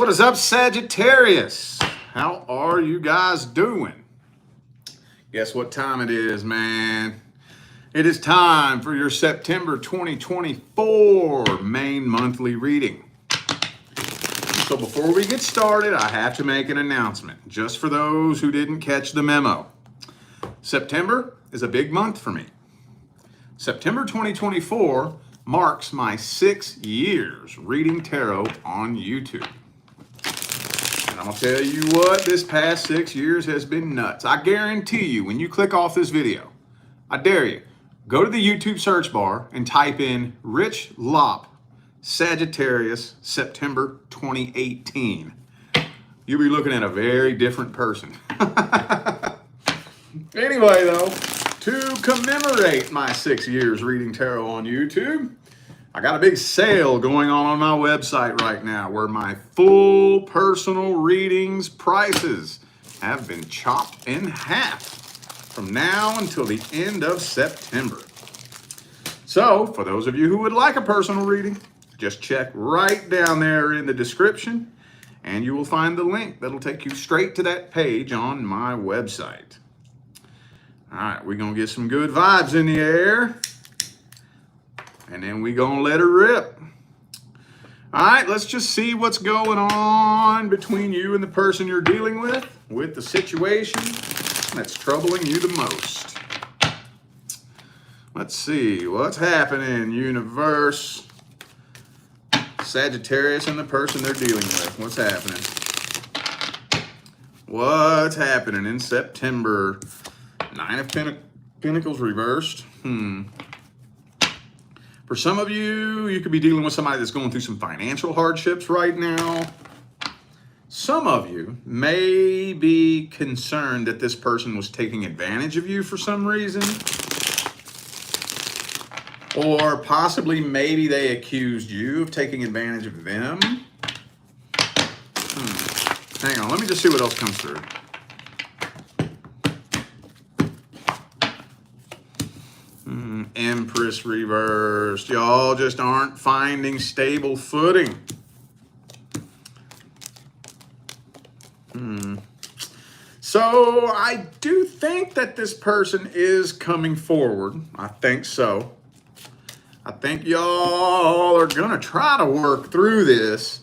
What is up, Sagittarius? How are you guys doing? Guess what time it is, man? It is time for your September 2024 main monthly reading. So before we get started, I have to make an announcement, just for those who didn't catch the memo. September is a big month for me. September 2024 marks my 6 years reading tarot on YouTube. And I'm gonna tell you what, this past 6 years has been nuts. I guarantee you, when you click off this video, I dare you, go to the YouTube search bar and type in Rich Lopp Sagittarius September 2018. You'll be looking at a very different person. Anyway, though, to commemorate my 6 years reading tarot on YouTube, I got a big sale going on my website right now where my full personal readings prices have been chopped in half from now until the end of September. So, for those of you who would like a personal reading, just check right down there in the description and you will find the link that'll take you straight to that page on my website. All right, we're going to get some good vibes in the air, and then we're going to let her rip. All right, let's just see what's going on between you and the person you're dealing with the situation that's troubling you the most. Let's see, what's happening, universe? Sagittarius and the person they're dealing with. What's happening? What's happening in September? Nine of Pentacles reversed. For some of you, you could be dealing with somebody that's going through some financial hardships right now. Some of you may be concerned that this person was taking advantage of you for some reason. Or possibly maybe they accused you of taking advantage of them. Hang on, let me just see what else comes through. Empress reversed. Y'all just aren't finding stable footing. So I do think that this person is coming forward. I think so. I think y'all are going to try to work through this.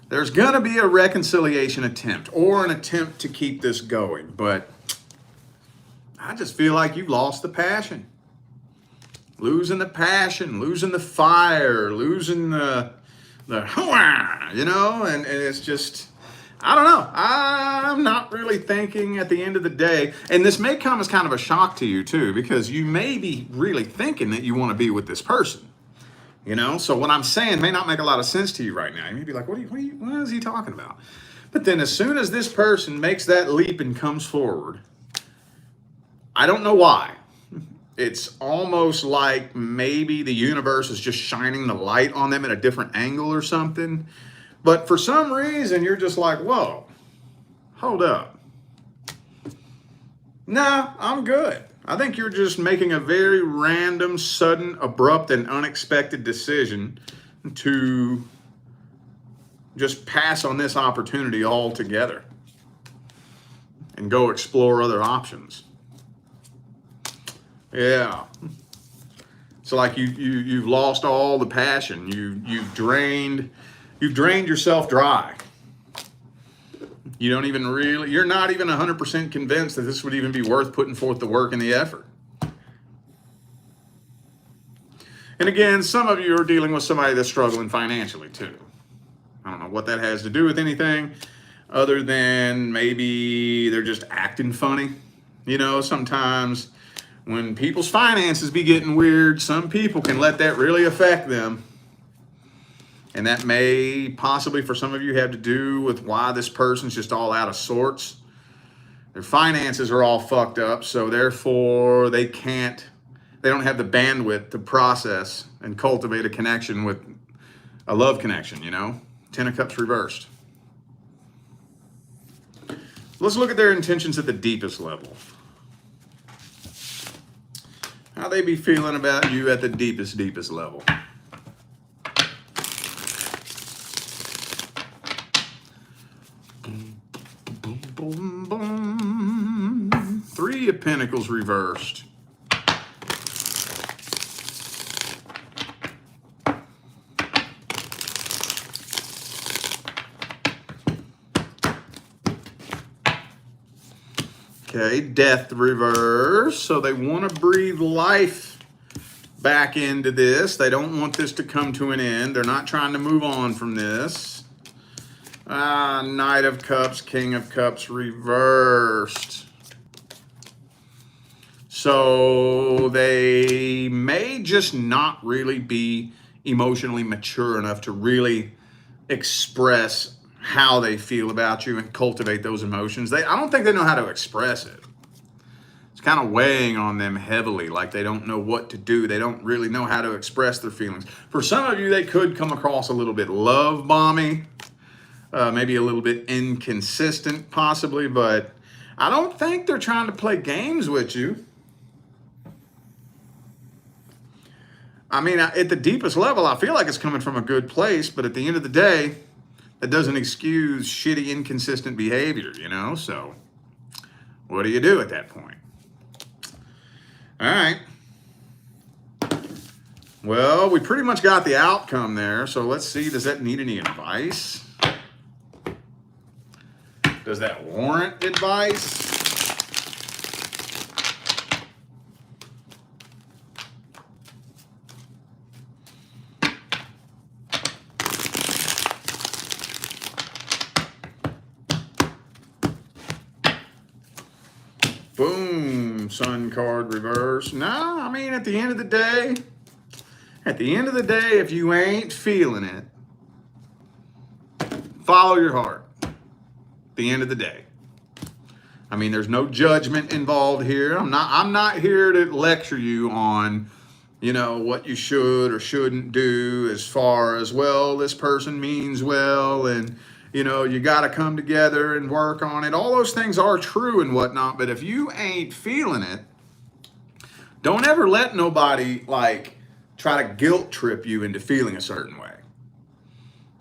There's going to be a reconciliation attempt or an attempt to keep this going. But I just feel like you've lost the passion. Losing the passion, losing the fire, losing the you know, and it's just, I don't know. I'm not really thinking at the end of the day, and this may come as kind of a shock to you too, because you may be really thinking that you want to be with this person, you know? So what I'm saying may not make a lot of sense to you right now. You may be like, what is he talking about? But then as soon as this person makes that leap and comes forward, I don't know why. It's almost like maybe the universe is just shining the light on them at a different angle or something. But for some reason, you're just like, whoa, hold up. Nah, I'm good. I think you're just making a very random, sudden, abrupt, and unexpected decision to just pass on this opportunity altogether and go explore other options. Yeah. So like you've lost all the passion. You've drained yourself dry. You don't even really, you're not even 100% convinced that this would even be worth putting forth the work and the effort. And again, some of you are dealing with somebody that's struggling financially too. I don't know what that has to do with anything other than maybe they're just acting funny. You know, sometimes when people's finances be getting weird, some people can let that really affect them. And that may possibly, for some of you, have to do with why this person's just all out of sorts. Their finances are all fucked up, so therefore they don't have the bandwidth to process and cultivate a connection with a love connection, you know? Ten of Cups reversed. Let's look at their intentions at the deepest level. How they be feeling about you at the deepest level. Boom, boom, boom. Three of Pentacles reversed. Okay, Death reverse. So they want to breathe life back into this. They don't want this to come to an end. They're not trying to move on from this. Knight of Cups, King of Cups reversed. So they may just not really be emotionally mature enough to really express how they feel about you and cultivate those emotions. I don't think they know how to express it. It's kind of weighing on them heavily, like they don't know what to do. They don't really know how to express their feelings. For some of you, they could come across a little bit love bomby, maybe a little bit inconsistent possibly, but I don't think they're trying to play games with you. I mean, at the deepest level, I feel like it's coming from a good place, but at the end of the day, that doesn't excuse shitty, inconsistent behavior, you know? So what do you do at that point? All right. Well, we pretty much got the outcome there. So let's see, does that need any advice? Does that warrant advice? Boom, Sun card reverse. No, I mean, at the end of the day, if you ain't feeling it, follow your heart. At the end of the day. I mean, there's no judgment involved here. I'm not here to lecture you on, you know, what you should or shouldn't do as far as, well, this person means well, and you know, you got to come together and work on it. All those things are true and whatnot, but if you ain't feeling it, don't ever let nobody like try to guilt trip you into feeling a certain way.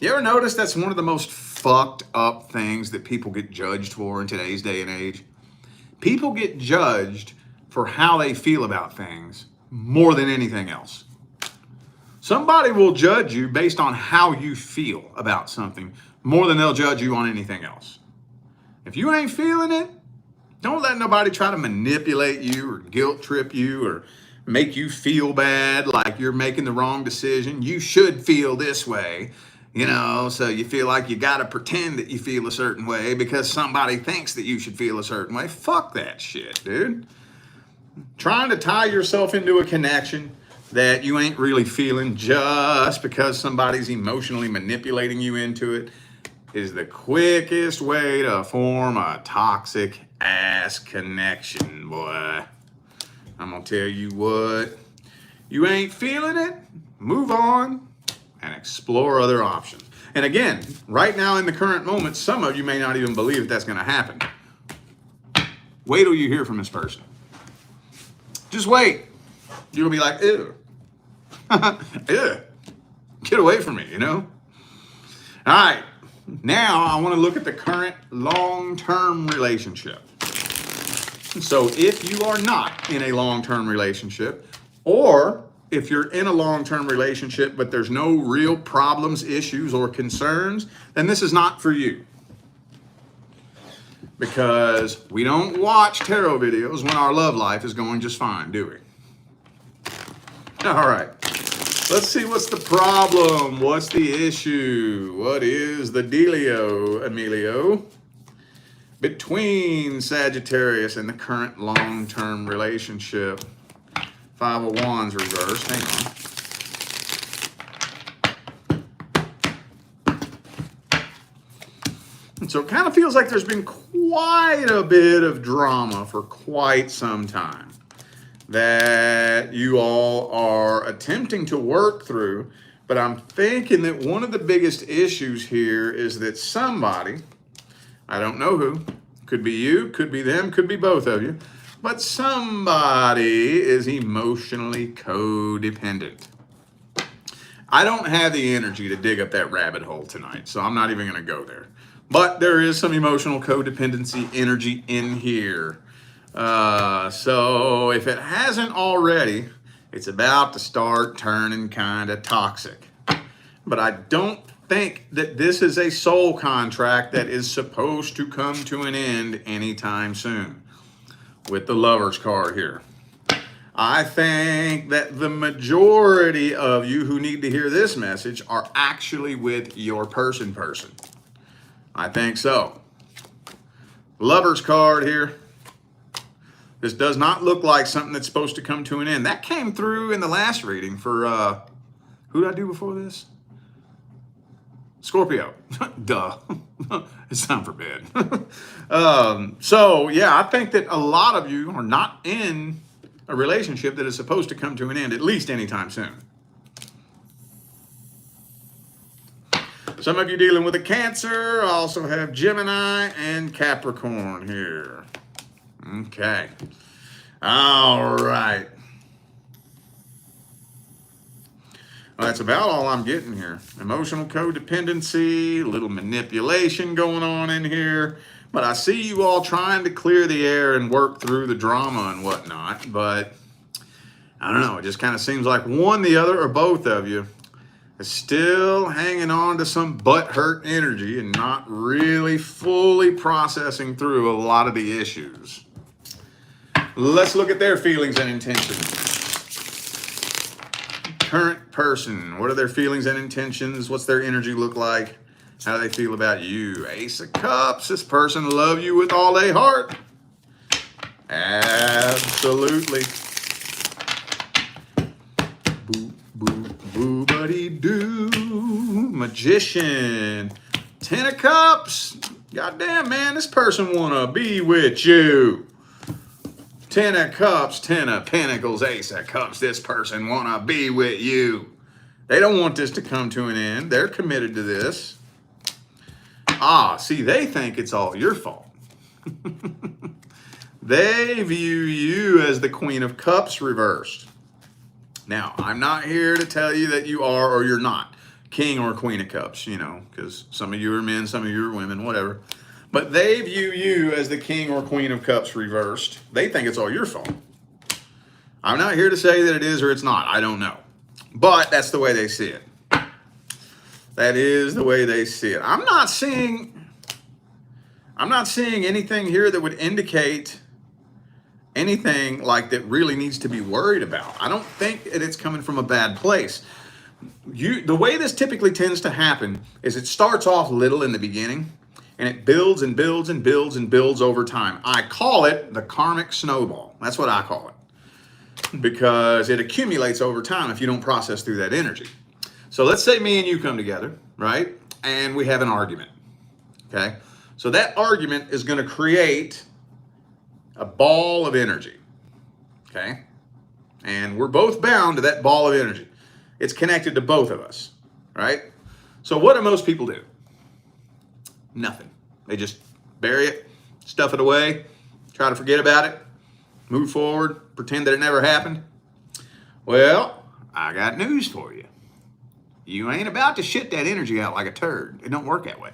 You ever notice that's one of the most fucked up things that people get judged for in today's day and age? People get judged for how they feel about things more than anything else. Somebody will judge you based on how you feel about something more than they'll judge you on anything else. If you ain't feeling it, don't let nobody try to manipulate you or guilt trip you or make you feel bad like you're making the wrong decision. You should feel this way, you know, so you feel like you got to pretend that you feel a certain way because somebody thinks that you should feel a certain way. Fuck that shit, dude. Trying to tie yourself into a connection that you ain't really feeling just because somebody's emotionally manipulating you into it is the quickest way to form a toxic ass connection, boy. I'm gonna tell you what, you ain't feeling it, move on and explore other options. And again, right now in the current moment, some of you may not even believe that that's gonna happen. Wait till you hear from this person. Just wait. You'll be like, ew. Ew. Get away from me, you know? All right. Now I want to look at the current long-term relationship. So if you are not in a long-term relationship, or if you're in a long-term relationship but there's no real problems, issues, or concerns, then this is not for you. Because we don't watch tarot videos when our love life is going just fine, do we? All right. Let's see what's the problem. What's the issue? What is the dealio, Emilio? Between Sagittarius and the current long-term relationship. Five of Wands reversed. Hang on. So it kind of feels like there's been quite a bit of drama for quite some time that you all are attempting to work through. But I'm thinking that one of the biggest issues here is that somebody, I don't know who, could be you, could be them, could be both of you, but somebody is emotionally codependent. I don't have the energy to dig up that rabbit hole tonight, so I'm not even going to go there. But there is some emotional codependency energy in here. So if it hasn't already, it's about to start turning kind of toxic. But I don't think that this is a soul contract that is supposed to come to an end anytime soon with the Lovers card here. I think that the majority of you who need to hear this message are actually with your person. I think so. Lovers card here. This does not look like something that's supposed to come to an end. That came through in the last reading for, who did I do before this? Scorpio. Duh. It's time for bed. So, yeah, I think that a lot of you are not in a relationship that is supposed to come to an end, at least anytime soon. Some of you dealing with a Cancer. I also have Gemini and Capricorn here. Okay. All right. Well, that's about all I'm getting here. Emotional codependency, a little manipulation going on in here. But I see you all trying to clear the air and work through the drama and whatnot. But I don't know. It just kind of seems like one, the other, or both of you is still hanging on to some butthurt energy and not really fully processing through a lot of the issues. Let's look at their feelings and intentions. Current person, what are their feelings and intentions? What's their energy look like? How do they feel about you? Ace of Cups, this person love you with all their heart. Absolutely. Boo, boo, boo, buddy, doo. Magician. 10 of Cups. Goddamn, man, this person wanna be with you. 10 of Cups, 10 of Pentacles, Ace of Cups. This person wanna be with you. They don't want this to come to an end. They're committed to this. See, they think it's all your fault. They view you as the Queen of Cups reversed. Now, I'm not here to tell you that you are or you're not King or Queen of Cups, you know, because some of you are men, some of you are women, whatever. But they view you as the King or Queen of Cups reversed. They think it's all your fault. I'm not here to say that it is or it's not. I don't know. But that's the way they see it. That is the way they see it. I'm not seeing anything here that would indicate anything like that really needs to be worried about. I don't think that it's coming from a bad place. The way this typically tends to happen is it starts off little in the beginning and it builds and builds and builds and builds over time. I call it the karmic snowball. That's what I call it, because it accumulates over time if you don't process through that energy. So let's say me and you come together, right? And we have an argument, okay? So that argument is going to create a ball of energy, okay? And we're both bound to that ball of energy. It's connected to both of us, right? So what do most people do? Nothing. They just bury it, stuff it away, try to forget about it, move forward, pretend that it never happened. Well, I got news for you. You ain't about to shit that energy out like a turd. It don't work that way.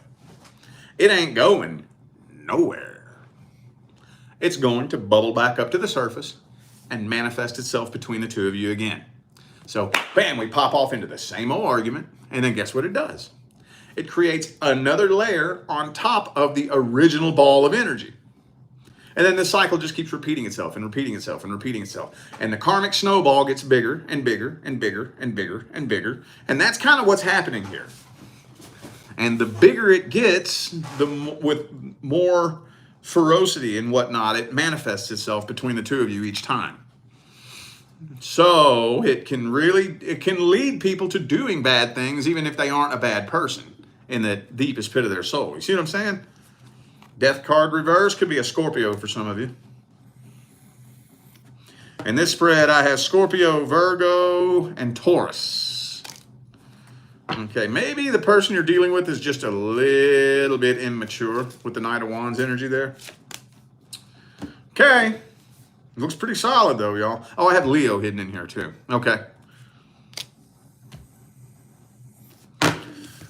It ain't going nowhere. It's going to bubble back up to the surface and manifest itself between the two of you again. So, bam, we pop off into the same old argument, and then guess what it does? It creates another layer on top of the original ball of energy. And then this cycle just keeps repeating itself and repeating itself and repeating itself. And the karmic snowball gets bigger and bigger and bigger and bigger and bigger. And that's kind of what's happening here. And the bigger it gets, with more ferocity and whatnot, it manifests itself between the two of you each time. So it can lead people to doing bad things even if they aren't a bad person in the deepest pit of their soul. You see what I'm saying? Death card reverse could be a Scorpio for some of you. In this spread, I have Scorpio, Virgo, and Taurus. Okay, maybe the person you're dealing with is just a little bit immature with the Knight of Wands energy there. Okay. Looks pretty solid though, y'all. Oh, I have Leo hidden in here too. Okay.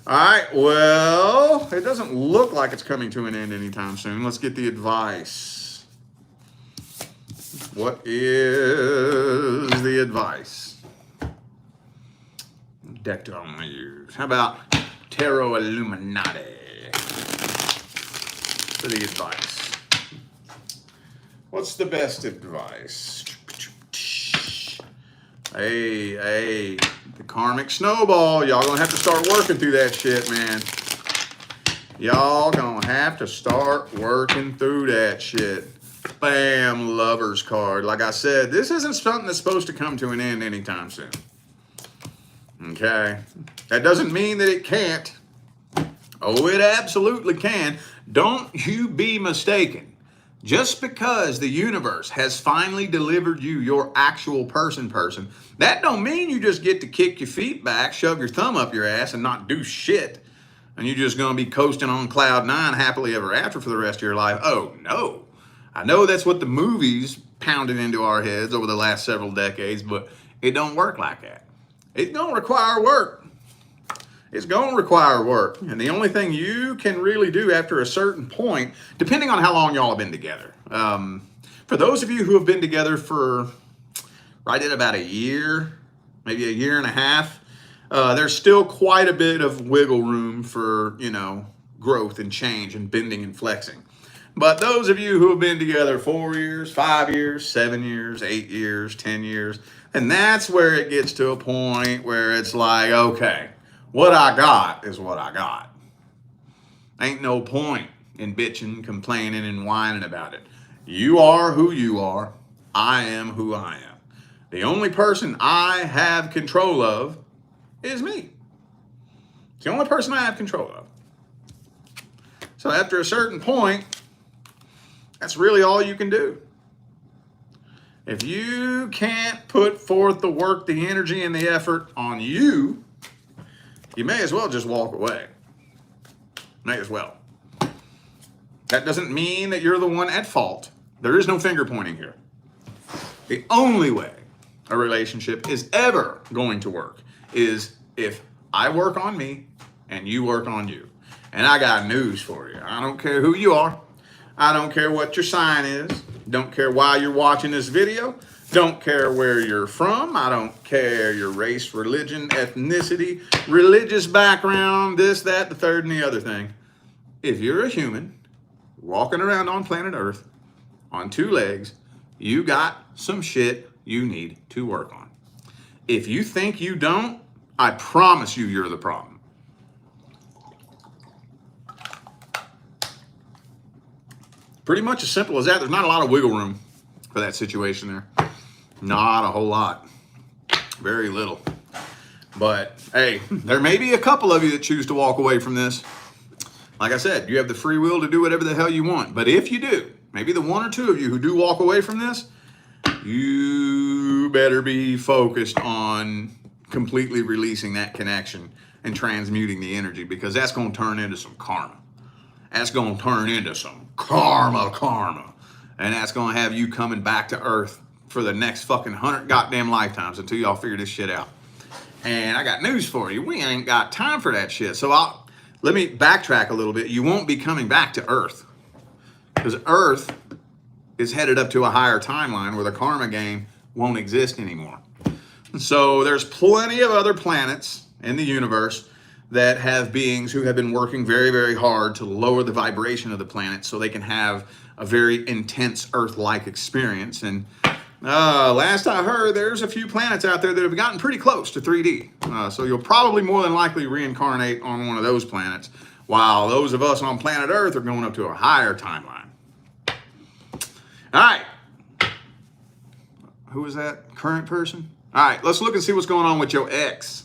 All right, well, it doesn't look like it's coming to an end anytime soon. Let's get the advice. What is the advice? Deck do I want to use? How about Tarot Illuminati for the advice? What's the best advice? Hey, the karmic snowball. Y'all gonna have to start working through that shit, man. Y'all gonna have to start working through that shit. Bam, Lover's card. Like I said, this isn't something that's supposed to come to an end anytime soon. Okay? That doesn't mean that it can't. Oh, it absolutely can. Don't you be mistaken. Just because the universe has finally delivered you your actual person, that don't mean you just get to kick your feet back, shove your thumb up your ass, and not do shit. And you're just going to be coasting on cloud nine happily ever after for the rest of your life. Oh, no. I know that's what the movies pounded into our heads over the last several decades, but it don't work like that. It's going to require work. It's going to require work. And the only thing you can really do after a certain point, depending on how long y'all have been together, for those of you who have been together for right at about a year, maybe a year and a half, there's still quite a bit of wiggle room for, growth and change and bending and flexing. But those of you who have been together 4 years, 5 years, 7 years, 8 years, 10 years, and that's where it gets to a point where it's like, okay, what I got is what I got. Ain't no point in bitching, complaining, and whining about it. You are who you are. I am who I am. The only person I have control of is me. It's the only person I have control of. So after a certain point, that's really all you can do. If you can't put forth the work, the energy, and the effort on you, you may as well just walk away. May as well. That doesn't mean that you're the one at fault. There is no finger pointing here. The only way a relationship is ever going to work is if I work on me and you work on you. And I got news for you. I don't care who you are. I don't care what your sign is. Don't care why you're watching this video. Don't care where you're from. I don't care your race, religion, ethnicity, religious background, this, that, the third, and the other thing. If you're a human walking around on planet Earth on 2 legs, you got some shit you need to work on. If you think you don't, I promise you're the problem. Pretty much as simple as that. There's not a lot of wiggle room for that situation there. Not a whole lot. Very little. But hey, there may be a couple of you that choose to walk away from this. Like I said, you have the free will to do whatever the hell you want. But if you do, maybe the 1 or 2 of you who do walk away from this, you better be focused on completely releasing that connection and transmuting the energy, because that's going to turn into some karma. That's going to turn into some karma. And that's going to have you coming back to Earth for the next fucking 100 goddamn lifetimes until y'all figure this shit out. And I got news for you. We ain't got time for that shit. So let me backtrack a little bit. You won't be coming back to Earth, because Earth is headed up to a higher timeline where the karma game won't exist anymore. So there's plenty of other planets in the universe that have beings who have been working very, very hard to lower the vibration of the planet so they can have a very intense Earth-like experience. And last I heard, there's a few planets out there that have gotten pretty close to 3D. So you'll probably more than likely reincarnate on one of those planets, while those of us on planet Earth are going up to a higher timeline. All right. Who is that? Current person? All right, let's look and see what's going on with your ex.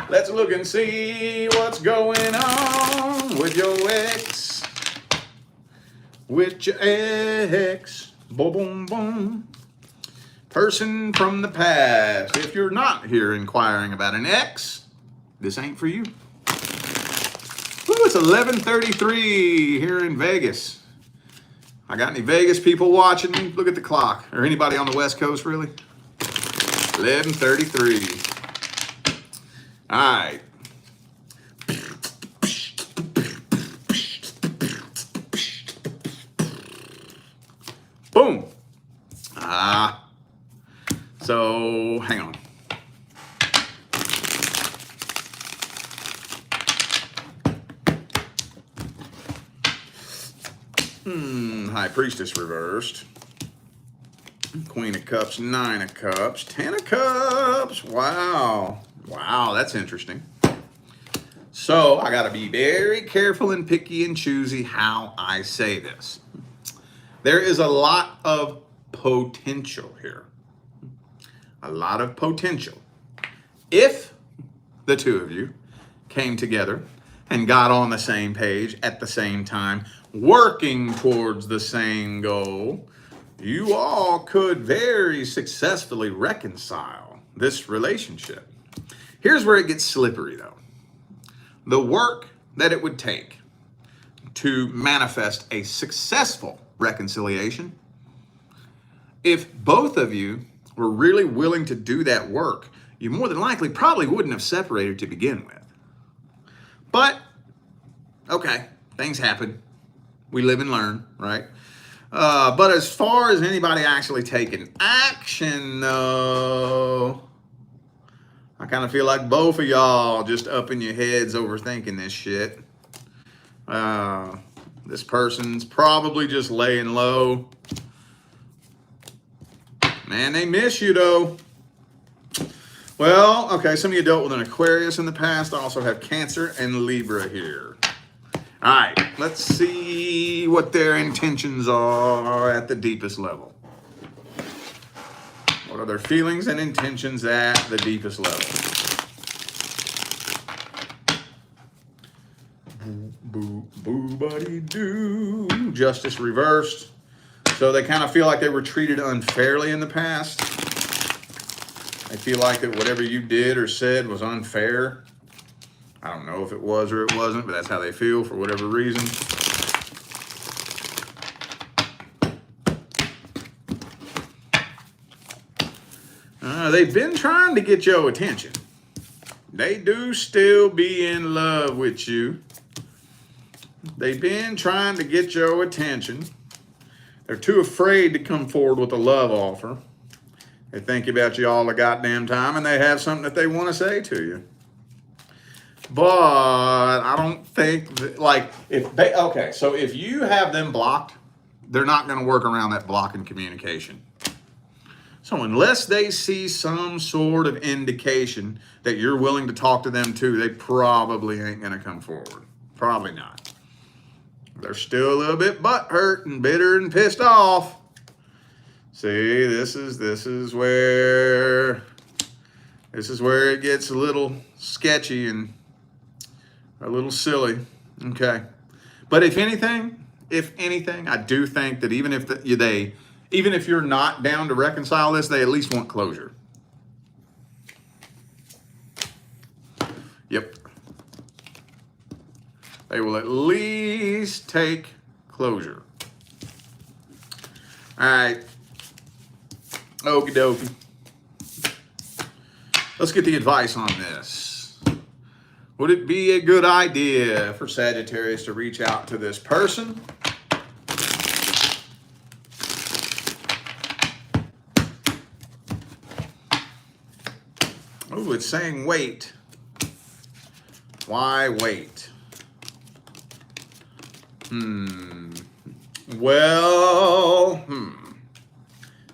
Let's look and see what's going on with your ex. With your ex. Boom, boom, boom. Person from the past. If you're not here inquiring about an ex, this ain't for you. Ooh, it's 11:33 here in Vegas. I got any Vegas people watching me? Look at the clock. Or anybody on the West Coast, really? 11:33. All right. Boom. So hang on. High Priestess reversed. Queen of Cups, Nine of Cups, Ten of Cups. Wow. Wow, that's interesting. So I got to be very careful and picky and choosy how I say this. There is a lot of potential here. A lot of potential. If the two of you came together and got on the same page at the same time, working towards the same goal, you all could very successfully reconcile this relationship. Here's where it gets slippery, though. The work that it would take to manifest a successful reconciliation, if both of you were really willing to do that work, you more than likely probably wouldn't have separated to begin with. But, okay, things happen. We live and learn, right? But as far as anybody actually taking action, though, I kind of feel like both of y'all just up in your heads overthinking this shit. This person's probably just laying low. Man, they miss you, though. Well, okay, some of you dealt with an Aquarius in the past. I also have Cancer and Libra here. All right, let's see what their intentions are at the deepest level. What are their feelings and intentions at the deepest level? Boo, boo, buddy, doo. Justice reversed. So they kind of feel like they were treated unfairly in the past. They feel like that whatever you did or said was unfair. I don't know if it was or it wasn't, but that's how they feel for whatever reason. They've been trying to get your attention. They do still be in love with you. They've been trying to get your attention. They're too afraid to come forward with a love offer. They think about you all the goddamn time, and they have something that they want to say to you. But I don't think that, like, so if you have them blocked, they're not going to work around that block in communication. So unless they see some sort of indication that you're willing to talk to them too, they probably ain't going to come forward. Probably not. They're still a little bit butthurt and bitter and pissed off. See, this is where it gets a little sketchy and a little silly. Okay. But if anything, I do think that even if you're not down to reconcile this, they at least want closure. Yep. They will at least take closure. All right. Okie dokie. Let's get the advice on this. Would it be a good idea for Sagittarius to reach out to this person? Oh, it's saying wait. Why wait? Well,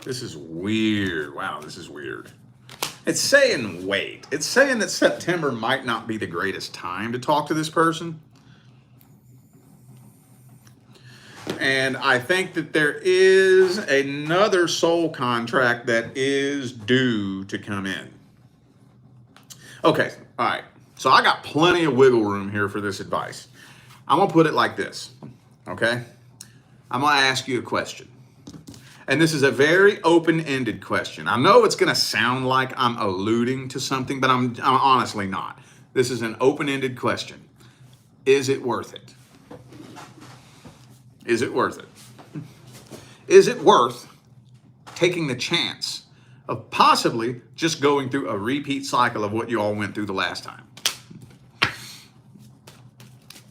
This is weird. Wow, this is weird. It's saying wait. It's saying that September might not be the greatest time to talk to this person. And I think that there is another soul contract that is due to come in. Okay, all right. So I got plenty of wiggle room here for this advice. I'm going to put it like this, okay? I'm going to ask you a question. And this is a very open-ended question. I know it's going to sound like I'm alluding to something, but I'm honestly not. This is an open-ended question. Is it worth it? Is it worth it? Is it worth taking the chance of possibly just going through a repeat cycle of what you all went through the last time?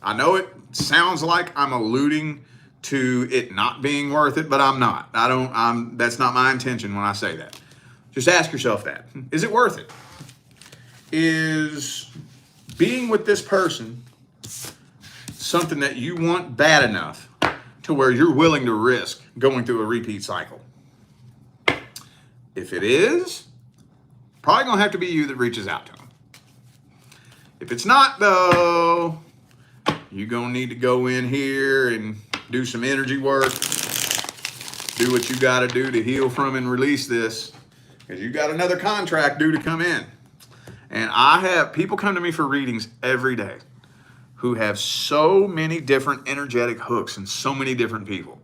I know it sounds like I'm alluding to it not being worth it, but I'm not. That's not my intention when I say that. Just ask yourself that. Is it worth it? Is being with this person something that you want bad enough to where you're willing to risk going through a repeat cycle? If it is, probably gonna have to be you that reaches out to them. If it's not though, you're gonna need to go in here and do some energy work, do what you gotta do to heal from and release this, because you got another contract due to come in. And I have people come to me for readings every day who have so many different energetic hooks and so many different people.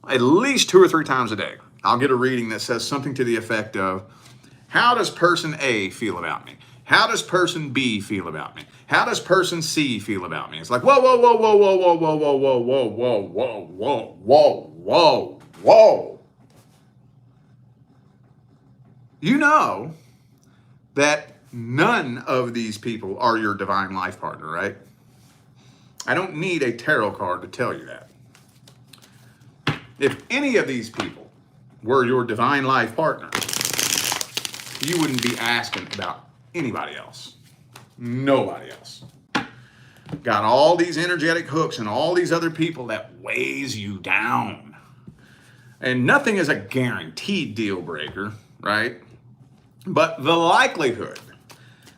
At least 2 or 3 times a day, I'll get a reading that says something to the effect of, how does person A feel about me? How does person B feel about me? How does person C feel about me? It's like, whoa, whoa, whoa, whoa, whoa, whoa, whoa, whoa, whoa, whoa, whoa, whoa, whoa, whoa, whoa, whoa. You know that none of these people are your divine life partner, right? I don't need a tarot card to tell you that. If any of these people were your divine life partner, you wouldn't be asking about anybody else. Nobody else. Got all these energetic hooks and all these other people that weighs you down. And nothing is a guaranteed deal breaker, right? But the likelihood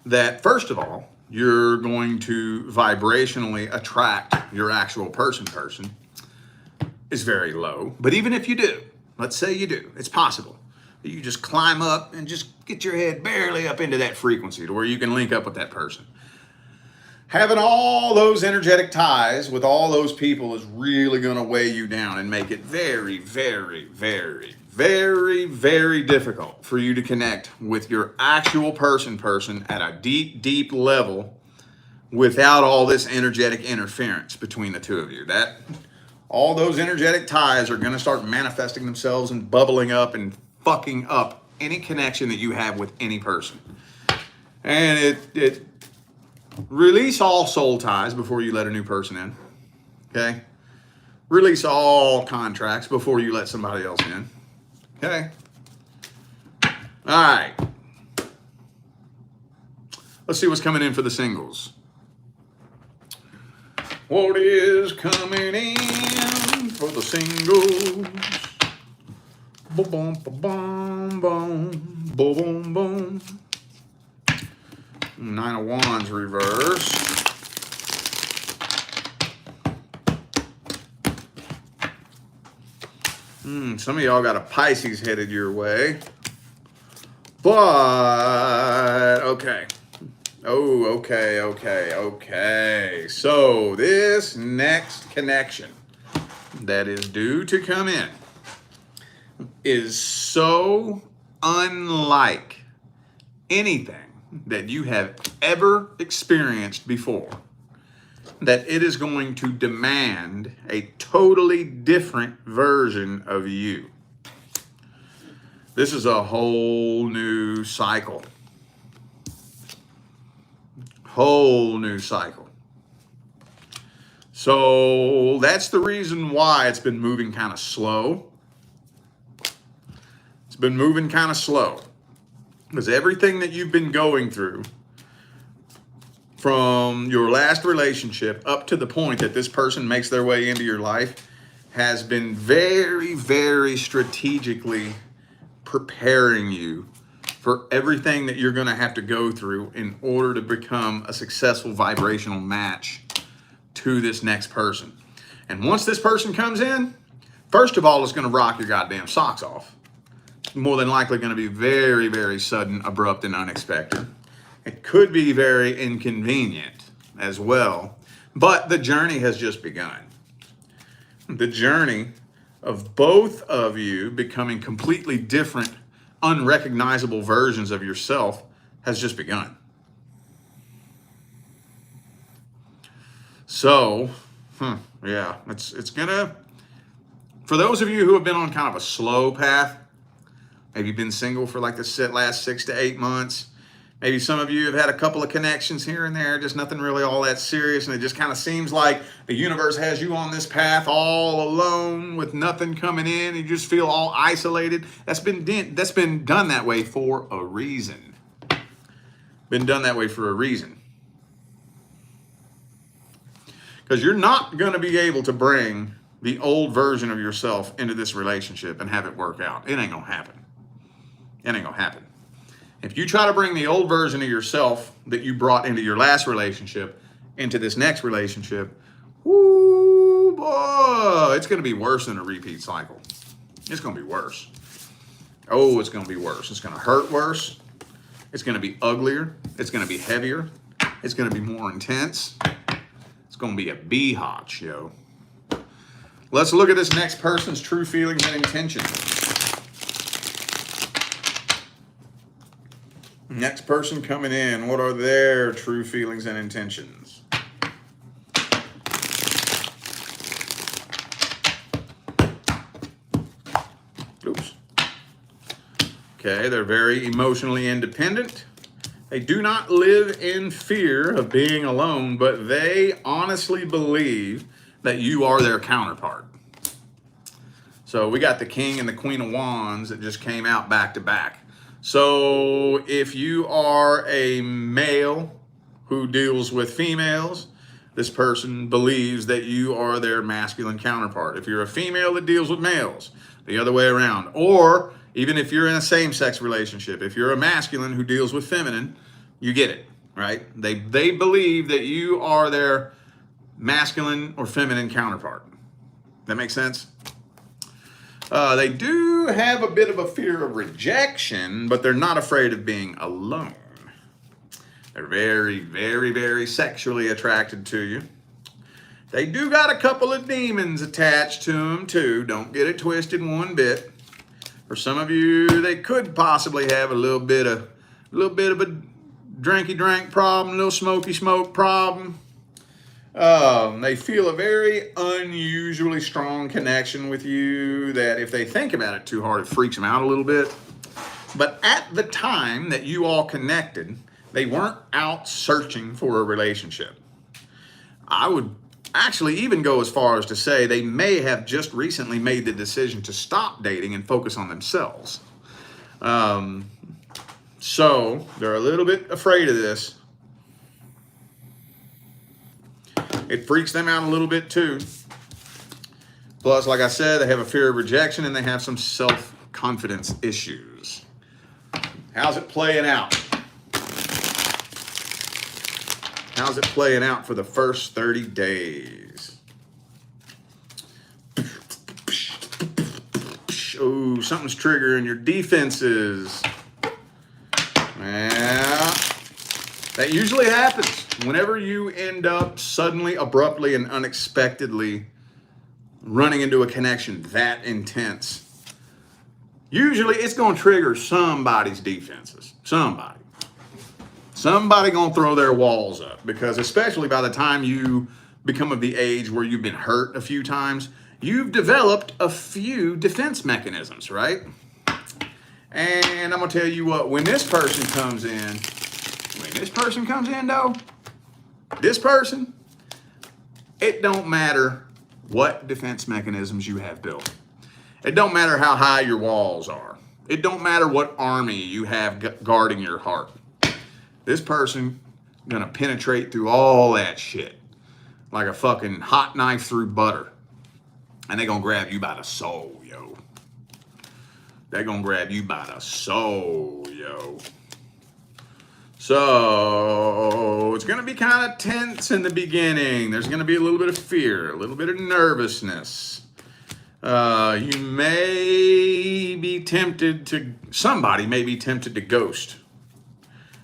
that, first of all, you're going to vibrationally attract your actual person is very low. But even if you do, let's say you do, it's possible that you just climb up and just get your head barely up into that frequency to where you can link up with that person. Having all those energetic ties with all those people is really going to weigh you down and make it very, very, very, very, very difficult for you to connect with your actual person at a deep, deep level without all this energetic interference between the two of you. All those energetic ties are going to start manifesting themselves and bubbling up and fucking up any connection that you have with any person. And it release all soul ties before you let a new person in. Okay? Release all contracts before you let somebody else in. Okay? All right. Let's see what's coming in for the singles. What is coming in for the singles? Boom, boom, boom, boom, boom, boom. 9 of Wands reverse. Some of y'all got a Pisces headed your way. But, okay. Oh, okay. So this next connection that is due to come in is so unlike anything that you have ever experienced before that it is going to demand a totally different version of you. This is a whole new cycle. Whole new cycle. So that's the reason why it's been moving kind of slow. It's been moving kind of slow because everything that you've been going through from your last relationship up to the point that this person makes their way into your life has been very, very strategically preparing you for everything that you're going to have to go through in order to become a successful vibrational match to this next person. And once this person comes in, first of all, it's going to rock your goddamn socks off. It's more than likely going to be very, very sudden, abrupt, and unexpected. It could be very inconvenient as well, but the journey has just begun. The journey of both of you becoming completely different, unrecognizable versions of yourself has just begun. So, yeah, it's gonna, for those of you who have been on kind of a slow path, maybe been single for like the last 6 to 8 months, Maybe some of you have had a couple of connections here and there, just nothing really all that serious, and it just kind of seems like the universe has you on this path all alone with nothing coming in. You just feel all isolated. That's been done that way for a reason. Been done that way for a reason. Because you're not going to be able to bring the old version of yourself into this relationship and have it work out. It ain't going to happen. It ain't going to happen. If you try to bring the old version of yourself that you brought into your last relationship into this next relationship, whoo, boy, it's going to be worse than a repeat cycle. It's going to be worse. Oh, it's going to be worse. It's going to hurt worse. It's going to be uglier. It's going to be heavier. It's going to be more intense. It's going to be a biatch, yo. Let's look at this next person's true feelings and intentions. Next person coming in, what are their true feelings and intentions? Oops. Okay, they're very emotionally independent. They do not live in fear of being alone, but they honestly believe that you are their counterpart. So we got the King and the Queen of Wands that just came out back to back. So if you are a male who deals with females, this person believes that you are their masculine counterpart. If you're a female that deals with males, the other way around. Or even if you're in a same-sex relationship, if you're a masculine who deals with feminine, you get it, right? They believe that you are their masculine or feminine counterpart. That makes sense? They do have a bit of a fear of rejection, but they're not afraid of being alone. They're very, very, very sexually attracted to you. They do got a couple of demons attached to them too. Don't get it twisted one bit. For some of you, they could possibly have a little bit of a drinky drink problem, a little smoky smoke problem. They feel a very unusually strong connection with you that if they think about it too hard, it freaks them out a little bit. But at the time that you all connected, they weren't out searching for a relationship. I would actually even go as far as to say they may have just recently made the decision to stop dating and focus on themselves. So they're a little bit afraid of this. It freaks them out a little bit too. Plus, like I said, they have a fear of rejection and they have some self-confidence issues. How's it playing out? How's it playing out for the first 30 days? Oh, something's triggering your defenses. Yeah. That usually happens whenever you end up suddenly, abruptly, and unexpectedly running into a connection that intense. Usually it's going to trigger somebody's defenses. Somebody going to throw their walls up, because especially by the time you become of the age where you've been hurt a few times, you've developed a few defense mechanisms, right? And I'm going to tell you what, when this person comes in though, this person, it don't matter what defense mechanisms you have built. It don't matter how high your walls are. It don't matter what army you have guarding your heart. This person gonna penetrate through all that shit like a fucking hot knife through butter. And they gonna grab you by the soul, yo. They gonna grab you by the soul, yo. So it's going to be kind of tense in the beginning. There's going to be a little bit of fear, a little bit of nervousness. You may be tempted to, somebody may be tempted to ghost.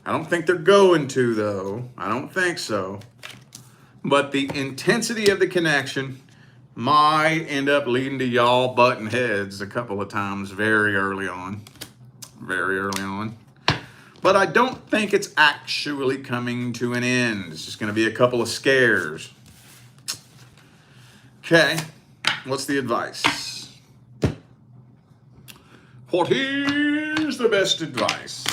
I don't think they're going to, though. I don't think so. But the intensity of the connection might end up leading to y'all butting heads a couple of times very early on. Very early on. But I don't think it's actually coming to an end. It's just going to be a couple of scares. Okay, what's the advice? What is the best advice?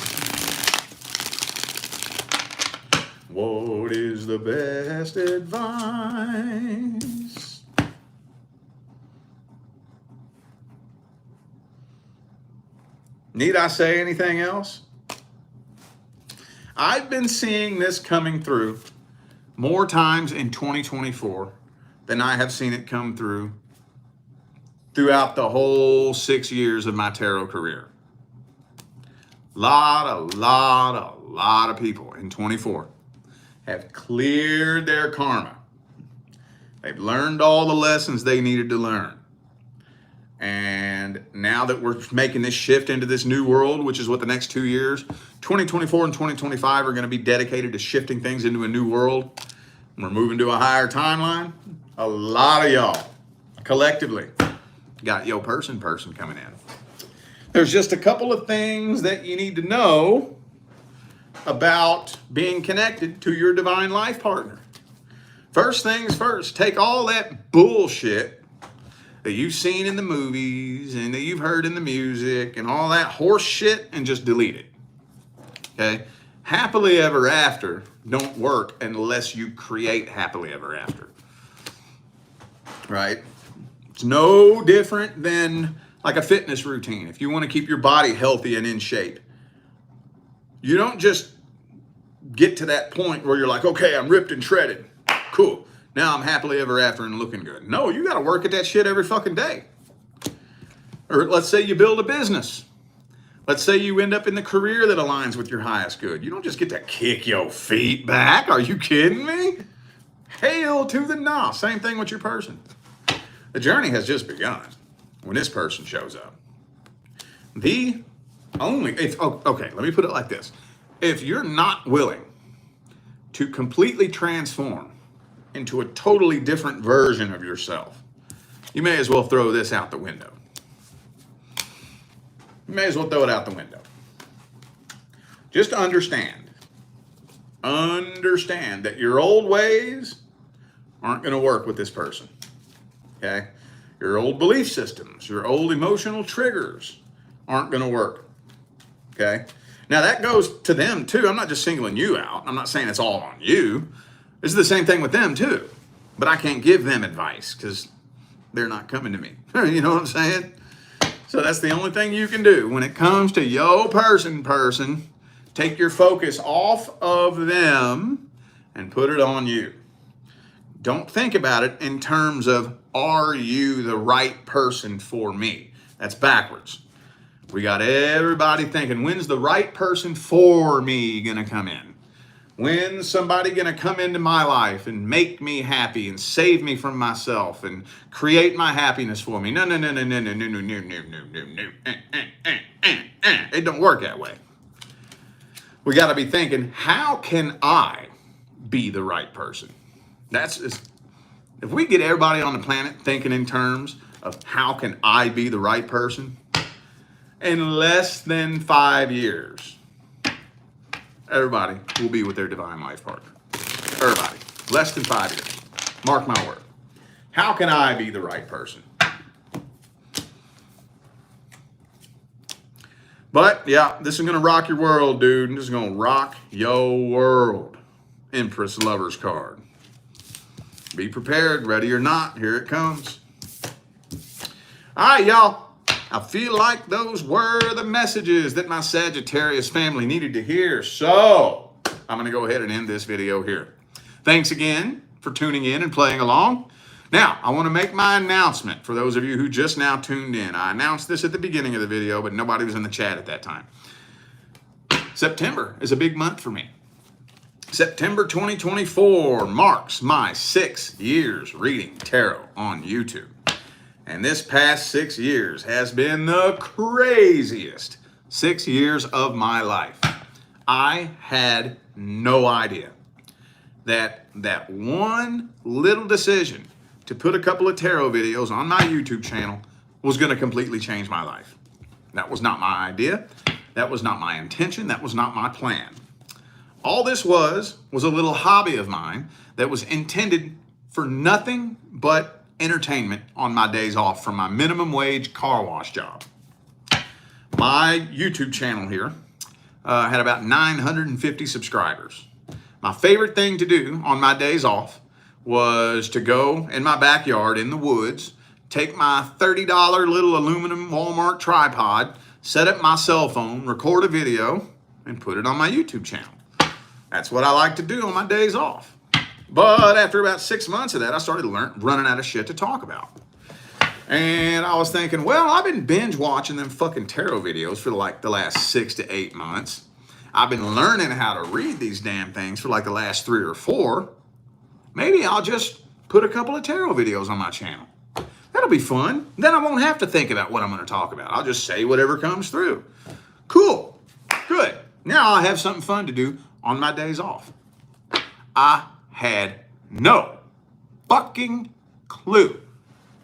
What is the best advice? Need I say anything else? I've been seeing this coming through more times in 2024 than I have seen it come through throughout the whole 6 years of my tarot career. A lot of people in 24 have cleared their karma. They've learned all the lessons they needed to learn. And now that we're making this shift into this new world, which is what the next 2 years, 2024 and 2025 are going to be dedicated to shifting things into a new world. We're moving to a higher timeline. A lot of y'all collectively got your person coming in. There's just a couple of things that you need to know about being connected to your divine life partner. First things first, take all that bullshit that you've seen in the movies and that you've heard in the music and all that horse shit and just delete it. Okay? Happily ever after don't work unless you create happily ever after. Right? It's no different than like a fitness routine. If you want to keep your body healthy and in shape, you don't just get to that point where you're like, okay, I'm ripped and shredded. Cool. Now I'm happily ever after and looking good. No, you got to work at that shit every fucking day. Or let's say you build a business. Let's say you end up in the career that aligns with your highest good. You don't just get to kick your feet back. Are you kidding me? Hail to the nah. Same thing with your person. The journey has just begun when this person shows up. Okay, let me put it like this. If you're not willing to completely transform into a totally different version of yourself, you may as well throw this out the window. You may as well throw it out the window. Just understand that your old ways aren't going to work with this person. Okay? Your old belief systems, your old emotional triggers aren't going to work. Okay? Now that goes to them too. I'm not just singling you out. I'm not saying it's all on you. This is the same thing with them too. But I can't give them advice because they're not coming to me. You know what I'm saying? So that's the only thing you can do. When it comes to your person, take your focus off of them and put it on you. Don't think about it in terms of, are you the right person for me? That's backwards. We got everybody thinking, when's the right person for me gonna come in? When's somebody gonna come into my life and make me happy and save me from myself and create my happiness for me? No. It don't work that way. We gotta be thinking, how can I be the right person? If we get everybody on the planet thinking in terms of how can I be the right person, in less than 5 years, everybody will be with their divine life partner. Everybody. Less than 5 years. Mark my word. How can I be the right person? But yeah, this is going to rock your world, dude. This is going to rock your world. Empress Lover's card. Be prepared, ready or not. Here it comes. All right, y'all. I feel like those were the messages that my Sagittarius family needed to hear. So I'm going to go ahead and end this video here. Thanks again for tuning in and playing along. Now, I want to make my announcement for those of you who just now tuned in. I announced this at the beginning of the video, but nobody was in the chat at that time. September is a big month for me. September 2024 marks my 6 years reading tarot on YouTube. And this past 6 years has been the craziest 6 years of my life. I had no idea that one little decision to put a couple of tarot videos on my YouTube channel was going to completely change my life. That was not my idea. That was not my intention. That was not my plan. All this was a little hobby of mine that was intended for nothing but entertainment on my days off from my minimum wage car wash job. My YouTube channel here had about 950 subscribers. My favorite thing to do on my days off was to go in my backyard in the woods, take my $30 little aluminum Walmart tripod, set up my cell phone, record a video, and put it on my YouTube channel. That's what I like to do on my days off. But after about 6 months of that, I started running out of shit to talk about. And I was thinking, well, I've been binge watching them fucking tarot videos for like the last 6 to 8 months. I've been learning how to read these damn things for like the last 3 or 4. Maybe I'll just put a couple of tarot videos on my channel. That'll be fun. Then I won't have to think about what I'm going to talk about. I'll just say whatever comes through. Cool. Good. Now I have something fun to do on my days off. I had no fucking clue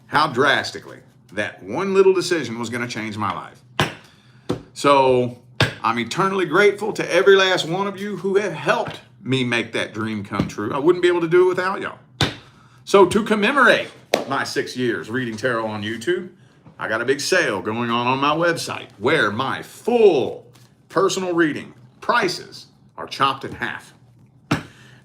how drastically that one little decision was going to change my life. So I'm eternally grateful to every last one of you who have helped me make that dream come true. I wouldn't be able to do it without y'all. So to commemorate my 6 years reading tarot on YouTube, I got a big sale going on my website where my full personal reading prices are chopped in half.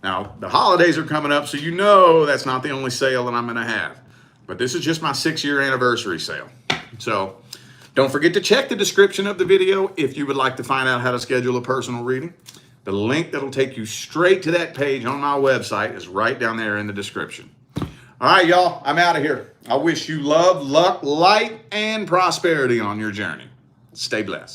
Now, the holidays are coming up, so you know that's not the only sale that I'm going to have. But this is just my 6-year anniversary sale. So don't forget to check the description of the video if you would like to find out how to schedule a personal reading. The link that'll take you straight to that page on my website is right down there in the description. All right, y'all, I'm out of here. I wish you love, luck, light, and prosperity on your journey. Stay blessed.